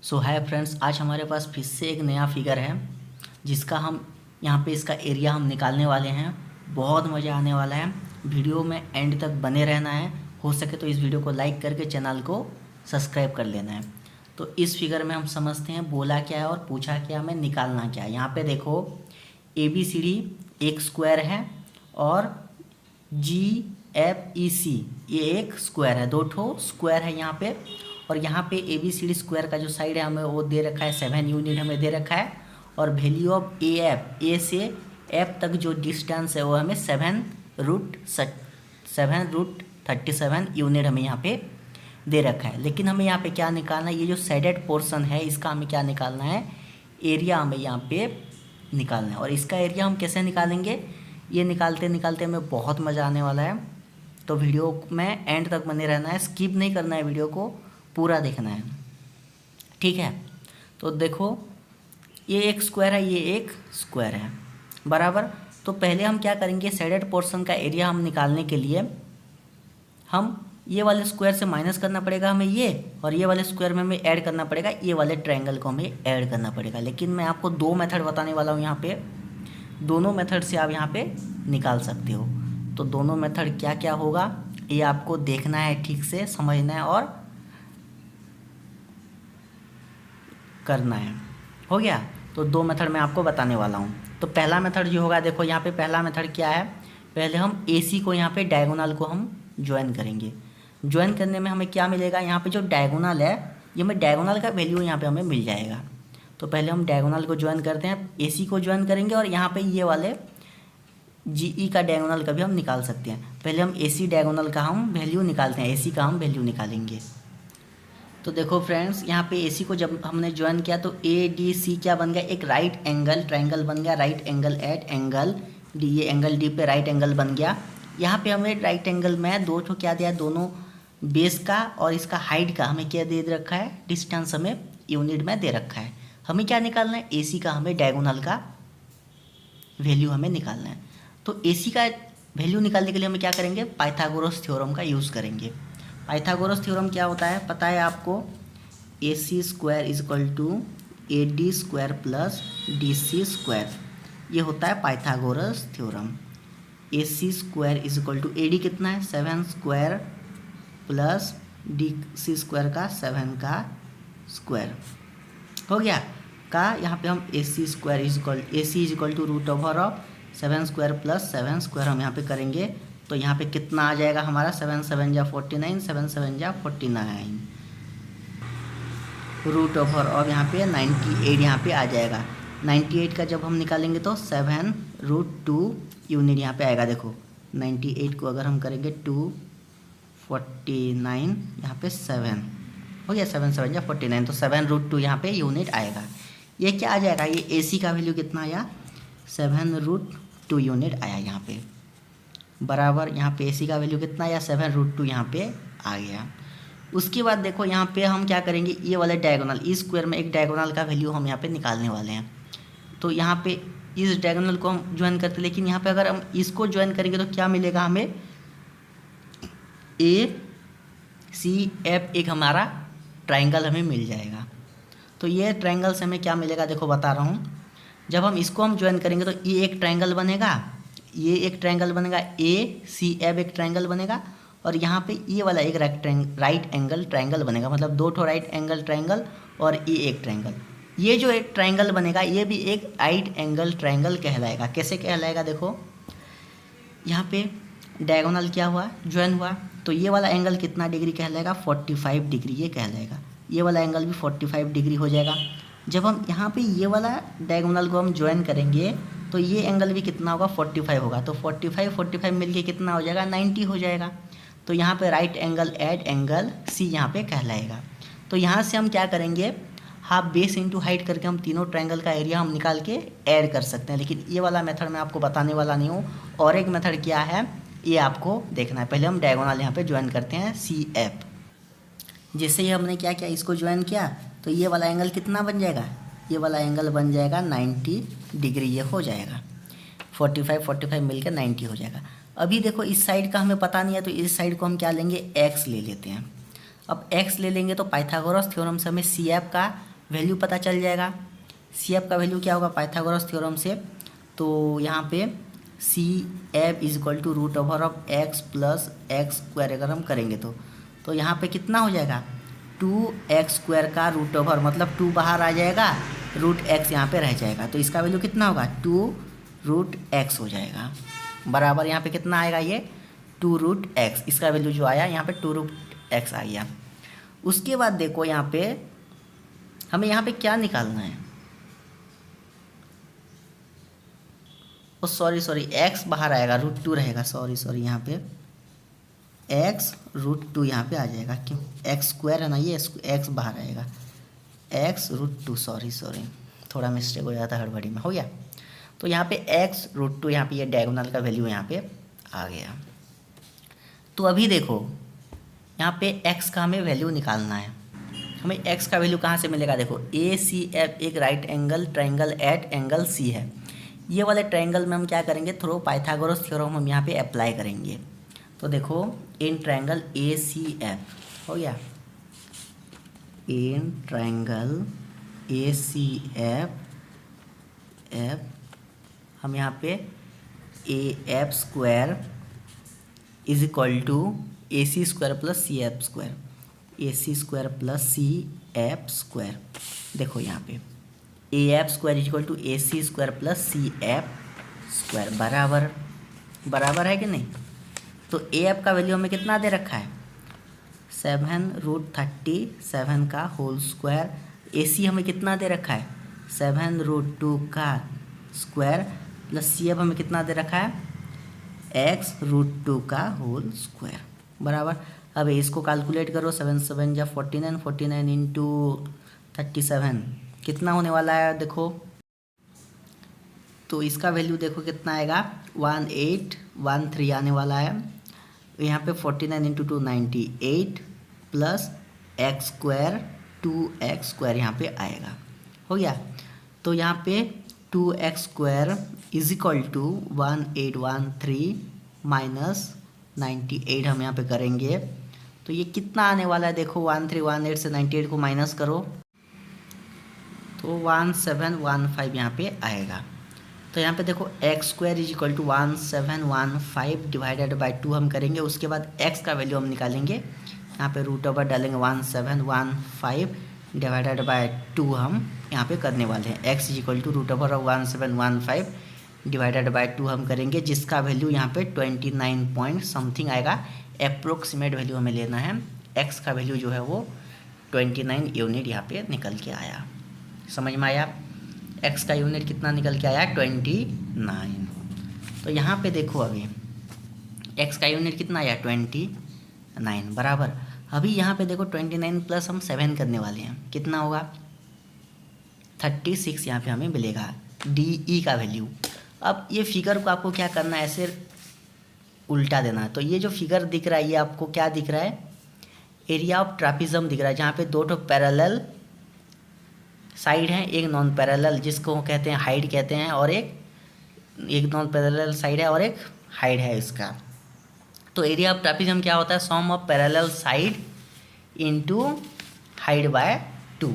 सो hi friends, आज हमारे पास फिर से एक नया फिगर है जिसका हम यहाँ पे इसका एरिया हम निकालने वाले हैं। बहुत मज़ा आने वाला है। वीडियो में एंड तक बने रहना है। हो सके तो इस वीडियो को लाइक करके चैनल को सब्सक्राइब कर लेना है। तो इस फिगर में हम समझते हैं बोला क्या है और पूछा क्या, हमें निकालना क्या है। यहाँ पे देखो ABCD एक स्क्वायर है और GFEC ये एक स्क्वायर है, दो ठो स्क्वायर है यहाँ पे। और यहाँ पे ABCD स्क्वायर का जो साइड है हमें वो दे रखा है 7 यूनिट हमें दे रखा है। और वैल्यू ऑफ AF ए से F तक जो डिस्टेंस है वो हमें 7√37 यूनिट हमें यहाँ पे दे रखा है। लेकिन हमें यहाँ पे क्या निकालना है, ये जो साइडेड पोर्शन है इसका हमें क्या निकालना है, एरिया हमें यहाँ पे निकालना है। और इसका एरिया हम कैसे निकालेंगे, ये निकालते निकालते हमें बहुत मज़ा आने वाला है। तो वीडियो में एंड तक बने रहना है, स्किप नहीं करना है, वीडियो को पूरा देखना है, ठीक है। तो देखो ये एक स्क्वायर है, ये एक स्क्वायर है, बराबर। तो पहले हम क्या करेंगे, साइडेड पोर्शन का एरिया हम निकालने के लिए हम ये वाले स्क्वायर से माइनस करना पड़ेगा हमें ये, और ये वाले स्क्वायर में हमें ऐड करना पड़ेगा, ये वाले ट्रायंगल को हमें ऐड करना पड़ेगा। लेकिन मैं आपको दो मेथड बताने वाला हूँ यहाँ पे, दोनों मेथड से आप यहाँ पे निकाल सकते हो। तो दोनों मेथड क्या क्या होगा ये आपको देखना है, ठीक से समझना है और करना है। हो गया। तो दो मेथड मैं आपको बताने वाला हूँ। तो पहला मेथड जो होगा, देखो यहाँ पे पहला मेथड क्या है, पहले हम AC को यहाँ पे डायगोनल को हम ज्वाइन करेंगे। ज्वाइन करने में हमें क्या मिलेगा, यहाँ पे जो डायगोनल है ये हमें डायगोनल का वैल्यू यहाँ पे हमें मिल जाएगा। तो पहले हम डायगोनल को ज्वाइन करते हैं, AC को ज्वाइन करेंगे और यहाँ पे ये वाले GE का डायगोनल का भी हम निकाल सकते हैं। पहले हम AC डायगोनल का हम वैल्यू निकालते हैं, AC का हम वैल्यू निकालेंगे। तो देखो फ्रेंड्स, यहाँ पे AC को जब हमने ज्वाइन किया तो ADC क्या बन गया, एक राइट एंगल ट्रायंगल बन गया, right angle at angle D, ये एंगल D पे राइट एंगल बन गया। यहाँ पे हमें राइट एंगल में दो ठो क्या दिया, दोनों बेस का और इसका हाइट का हमें क्या दे रखा है, डिस्टेंस हमें यूनिट में दे रखा है। हमें क्या निकालना है, AC का हमें डायगोनल का वैल्यू हमें निकालना है। तो AC का वैल्यू निकालने के लिए हमें क्या करेंगे, पाइथागोरस थ्योरम का यूज़ करेंगे। पाइथागोरस थ्योरम क्या होता है पता है आपको, AC square is equal to AD square plus DC square, ये होता है Pythagoras theorem. AC square is equal to AD कितना है 7 स्क्वायर प्लस DC स्क्वायर का 7 का स्क्वायर, हो गया का। यहाँ पे हम AC square is equal to root over of 7 square plus 7 square हम यहाँ पे करेंगे। तो यहाँ पे कितना आ जाएगा हमारा, 7 7 जा 49, 7 7 जा 49, रूट ओवर और यहाँ पे 98 यहाँ पे आ जाएगा। 98 का जब हम निकालेंगे तो 7√2 यूनिट यहाँ पे आएगा। देखो 98 को अगर हम करेंगे 249 यहाँ पे 7 हो गया, 7 7 जा 49, तो 7√2 यहाँ पे यूनिट आएगा। ये क्या आ जाएगा, ये AC का वैल्यू कितना आया, 7√2 यूनिट आया यहाँ पे, बराबर। यहाँ पे AC का वैल्यू कितना आया, 7√2 यहाँ पे आ गया। उसके बाद देखो यहाँ पे हम क्या करेंगे, ये वाले डायगोनल, इस स्क्वायर में एक डायगोनल का वैल्यू हम यहाँ पे निकालने वाले हैं। तो यहाँ पे इस डायगोनल को हम ज्वाइन करते हैं, लेकिन यहाँ पे अगर हम इसको ज्वाइन करेंगे तो क्या मिलेगा हमें, ACF एक हमारा ट्राइंगल हमें मिल जाएगा। तो ये ट्राइंगल से हमें क्या मिलेगा, देखो बता रहा हूँ। जब हम इसको हम ज्वाइन करेंगे तो ये एक ट्राइंगल बनेगा, ये एक ट्राइंगल बनेगा, ACF एक ट्राइंगल बनेगा, और यहाँ पे ये वाला एक राइट एंगल ट्राइंगल बनेगा, मतलब दो ठो राइट एंगल ट्राइंगल और ये एक ट्राइंगल। ये जो एक ट्राइंगल बनेगा ये भी एक राइट एंगल ट्राइंगल कहलाएगा। कैसे कहलाएगा, देखो यहाँ पे डायगोनल क्या हुआ, ज्वाइन हुआ, तो ये वाला एंगल कितना डिग्री कहलाएगा, 45 डिग्री ये कहलाएगा। ये वाला एंगल भी 45 डिग्री हो जाएगा। जब हम यहाँ पे ये वाला डायगोनल को हम ज्वाइन करेंगे तो ये एंगल भी कितना होगा, 45 होगा। तो 45 मिलके कितना हो जाएगा, 90 हो जाएगा। तो यहाँ पे right angle at angle C यहाँ पे कहलाएगा। तो यहाँ से हम क्या करेंगे, हाफ बेस इंटू हाइट करके हम तीनों ट्रायंगल का एरिया हम निकाल के ऐड कर सकते हैं। लेकिन ये वाला मेथड मैं आपको बताने वाला नहीं हूँ। और एक मेथड क्या है ये आपको देखना है। पहले हम डायगोनल यहाँ पे ज्वाइन करते हैं CF। जैसे ही हमने क्या किया, इसको ज्वाइन किया तो ये वाला एंगल कितना बन जाएगा, ये वाला एंगल बन जाएगा 90 डिग्री, ये हो जाएगा 45 मिलकर 90 हो जाएगा। अभी देखो इस साइड का हमें पता नहीं है, तो इस साइड को हम क्या लेंगे, x ले लेते हैं। अब x ले लेंगे तो पाइथागोरस थ्योरम से हमें CF का वैल्यू पता चल जाएगा। सी एफ का वैल्यू क्या होगा पाइथागोरस थ्योरम से, तो यहाँ पे C F is equal to root over of X plus X square अगर हम करेंगे तो यहाँ पे कितना हो जाएगा 2x स्क्वायर का रूट ओवर, मतलब 2 बाहर आ जाएगा, रूट एक्स यहाँ पे रह जाएगा, तो इसका वैल्यू कितना होगा 2 रूट एक्स हो जाएगा। बराबर यहाँ पे कितना आएगा ये 2 रूट एक्स, इसका वैल्यू जो आया यहाँ पे 2 रूट एक्स आ गया। उसके बाद देखो यहाँ पे हमें यहाँ पे क्या निकालना है, ओ सॉरी एक्स बाहर आएगा, रूट 2 रहेगा, सॉरी यहाँ पे एक्स रूट 2 यहाँ पे आ जाएगा, क्यों एक्स स्क्वायर है ना, ये एक्स बाहर आएगा, एक्स रूट 2, सॉरी थोड़ा मिस्टेक हो जाता है हड़बड़ी में, हो गया। तो यहाँ पे एक्स रूट 2 यहाँ पे ये डायगोनल का वैल्यू यहाँ पे आ गया। तो अभी देखो यहाँ पे एक्स का हमें वैल्यू निकालना है। हमें एक्स का वैल्यू कहाँ से मिलेगा, देखो ए सी एफ एक right angle triangle at angle C है। ये वाले ट्रायंगल में हम क्या करेंगे, थ्रू पाइथागोरस थ्योरम हम यहाँ पे अप्लाई करेंगे। तो देखो in triangle A C F हो गया, in triangle A C F हम यहाँ पे A F square is equal to A C square plus C F square, A C square plus C F square. देखो यहाँ पे A F square is equal to A C square plus C F square, बराबर है कि नहीं। तो A F का value हमें कितना दे रखा है 7√37 का होल स्क्वायर, ए सी हमें कितना दे रखा है 7√2 का स्क्वायर, प्लस सी एफ हमें कितना दे रखा है x√2 का होल स्क्वायर, बराबर। अब इसको कैलकुलेट करो, 7 7 जा 49, 49 इंटू 37 कितना होने वाला है देखो, तो इसका वैल्यू देखो कितना आएगा 1813 आने वाला है। यहाँ पे 49 into 2 98 plus X square 2x square यहाँ पे आएगा, हो गया। तो यहाँ पे 2x square is equal to 1813 minus 98 हम यहाँ पे करेंगे, तो ये कितना आने वाला है देखो 1318 से 98 को माइनस करो तो 1715 यहाँ पे आएगा। तो यहाँ पे देखो X square is equal to 1715 divided by 2 हम करेंगे, उसके बाद एक्स का वैल्यू हम निकालेंगे, यहाँ पे रूट ओवर डालेंगे 1715 डिवाइडेड बाई 2 हम यहाँ पे करने वाले हैं। X is equal to root over 1715 divided by 2 हम करेंगे, जिसका वैल्यू यहाँ पे 29 पॉइंट समथिंग आएगा। अप्रोक्सीमेट वैल्यू हमें लेना है, एक्स का वैल्यू जो है वो 29 यूनिट यहाँ पे निकल के आया। समझ में आया, एक्स का यूनिट कितना निकल के आया 29। तो यहाँ पे देखो अभी एक्स का यूनिट कितना आया 29, बराबर। अभी यहाँ पे देखो 29 प्लस हम 7 करने वाले हैं, कितना होगा 36 यहाँ पे हमें मिलेगा डी ई का वैल्यू। अब ये फिगर को आपको क्या करना है, ऐसे उल्टा देना है। तो ये जो फिगर दिख रहा है ये आपको क्या दिख रहा है, एरिया ऑफ ट्रापिज्म दिख रहा है, जहाँ पे 2 ठो पैरेलल साइड है, एक नॉन पैरेलल जिसको कहते हैं हाइड कहते हैं, और एक नॉन पैरेलल साइड है और एक हाइड है इसका। तो एरिया ऑफ ट्रापिज्म क्या होता है, sum of parallel side into height by 2।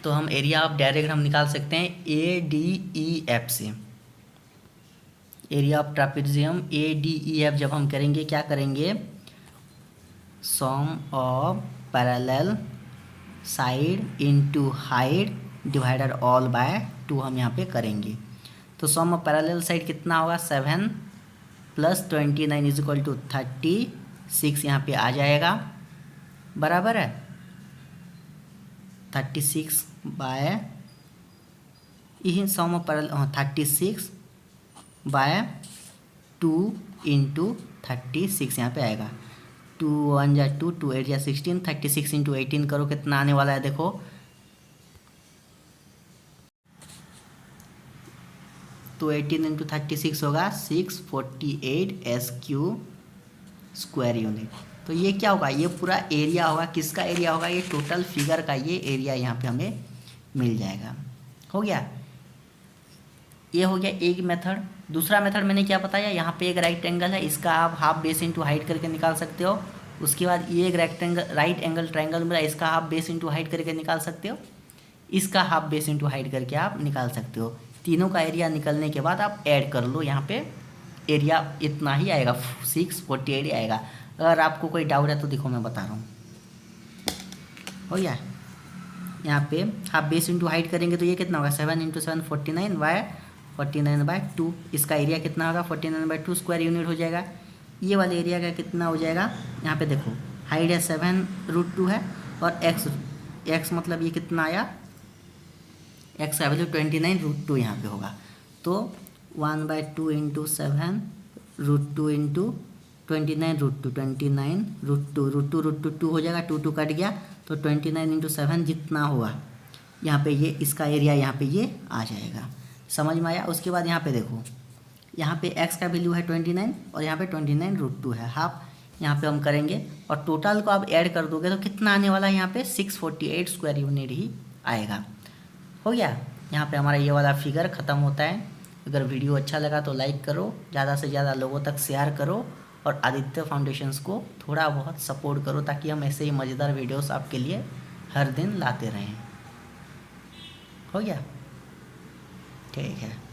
तो हम एरिया ऑफ डायरेक्ट हम निकाल सकते हैं ADEF से, एरिया ऑफ ट्रापिज्म ADEF जब हम करेंगे क्या करेंगे, sum of parallel side into height divided all by 2 हम यहाँ पे करेंगे। तो सम ऑफ पैरेलल साइड कितना होगा 7 प्लस 29 इज इक्वल टू 36 यहाँ पे आ जाएगा, बराबर है 36 बाय यही सम ऑफ पैरेलल 36 बाय 2 इंटू 36 यहाँ पे आएगा, 2 1 जा 2 2 8 जा 16, 36 इंटू 18 करो कितना आने वाला है देखो, तो 18 इंटू 36 होगा 648 SQ स्क्वायर यूनिट। तो ये क्या होगा, ये पूरा एरिया होगा, किसका एरिया होगा, ये टोटल फिगर का ये एरिया यहाँ पे हमें मिल जाएगा। हो गया, ये हो गया एक मेथड। दूसरा मेथड मैंने क्या बताया, यहाँ पे एक राइट एंगल है, इसका आप हाफ बेस इंटू हाइट करके निकाल सकते हो, उसके बाद ये एक रेक्टेंगल राइट एंगल ट्रायंगल मिला, इसका हाफ बेस इंटू हाइट करके निकाल सकते हो, इसका हाफ बेस इंटू हाइट करके आप निकाल सकते हो। तीनों का एरिया निकलने के बाद आप ऐड कर लो, यहाँ पे एरिया इतना ही आएगा, 648 आएगा। अगर आपको कोई डाउट है तो देखो मैं बता रहा हूँ, हो गया। यहाँ पे हाफ बेस इंटू हाइट करेंगे तो ये कितना होगा, 7 × 7 49/2। इसका एरिया कितना होगा, 49/2 स्क्वायर यूनिट हो जाएगा। ये वाले एरिया का कितना हो जाएगा, यहाँ पे देखो हाइट है 7√2 है, और एक्स मतलब ये कितना आया, एक्स का वैल्यू 29√2 यहाँ पे होगा। तो 1/2 × 7√2 × 29√2, 29√2 हो जाएगा, 2 कट गया, तो 29 × 7 जितना होगा यहाँ पे ये इसका एरिया यहाँ पे ये आ जाएगा। समझ में आया। उसके बाद यहाँ पे देखो, यहाँ पे x का वैल्यू है 29 और यहाँ पे 29√2 है, हाफ यहाँ पे हम करेंगे और टोटल को आप ऐड कर दोगे तो कितना आने वाला है, यहाँ पे 648 स्क्वायर यूनिट ही आएगा। हो गया। यहाँ पे हमारा ये वाला फिगर ख़त्म होता है। अगर वीडियो अच्छा लगा तो लाइक करो, ज़्यादा से ज़्यादा लोगों तक शेयर करो और आदित्य फाउंडेशंस को थोड़ा बहुत सपोर्ट करो, ताकि हम ऐसे ही मज़ेदार वीडियोस आपके लिए हर दिन लाते रहें। हो गया, ठीक है।